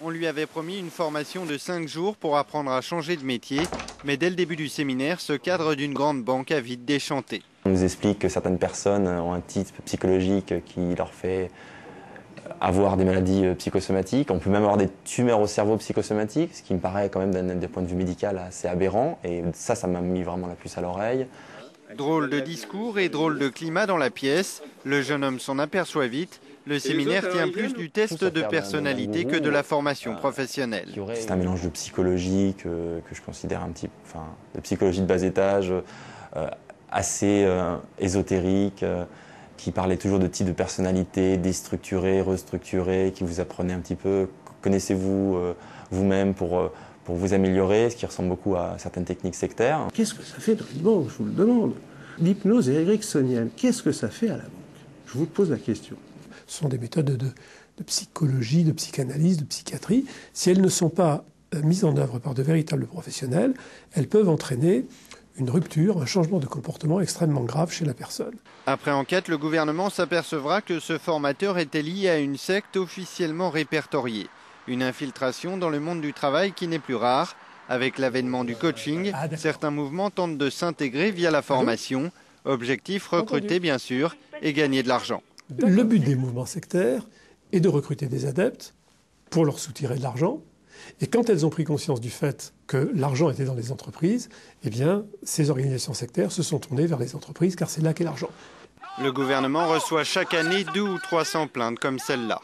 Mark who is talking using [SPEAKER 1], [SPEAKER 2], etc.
[SPEAKER 1] On lui avait promis une formation de 5 jours pour apprendre à changer de métier, mais dès le début du séminaire, ce cadre d'une grande banque a vite déchanté.
[SPEAKER 2] On nous explique que certaines personnes ont un titre psychologique qui leur fait avoir des maladies psychosomatiques. On peut même avoir des tumeurs au cerveau psychosomatiques, ce qui me paraît quand même d'un point de vue médical assez aberrant. Et ça m'a mis vraiment la puce à l'oreille.
[SPEAKER 1] Drôle de discours et drôle de climat dans la pièce. Le jeune homme s'en aperçoit vite. Le séminaire tient plus du test de personnalité que de la formation professionnelle.
[SPEAKER 2] C'est un mélange de psychologie que je considère de psychologie de bas étage, assez ésotérique, qui parlait toujours de types de personnalité, déstructurées, restructurées, qui vous apprenait un petit peu, connaissez-vous vous-même pour vous améliorer, ce qui ressemble beaucoup à certaines techniques sectaires.
[SPEAKER 3] Qu'est-ce que ça fait dans une banque, je vous le demande? L'hypnose ericksonienne, qu'est-ce que ça fait à la banque? Je vous pose la question.
[SPEAKER 4] Ce sont des méthodes de psychologie, de psychanalyse, de psychiatrie. Si elles ne sont pas mises en œuvre par de véritables professionnels, elles peuvent entraîner une rupture, un changement de comportement extrêmement grave chez la personne.
[SPEAKER 1] Après enquête, le gouvernement s'apercevra que ce formateur était lié à une secte officiellement répertoriée. Une infiltration dans le monde du travail qui n'est plus rare. Avec l'avènement du coaching, certains mouvements tentent de s'intégrer via la formation. Objectif, recruter bien sûr et gagner de l'argent.
[SPEAKER 4] Le but des mouvements sectaires est de recruter des adeptes pour leur soutirer de l'argent. Et quand elles ont pris conscience du fait que l'argent était dans les entreprises, eh bien, ces organisations sectaires se sont tournées vers les entreprises car c'est là qu'est l'argent.
[SPEAKER 1] Le gouvernement reçoit chaque année 200 ou 300 plaintes comme celle-là.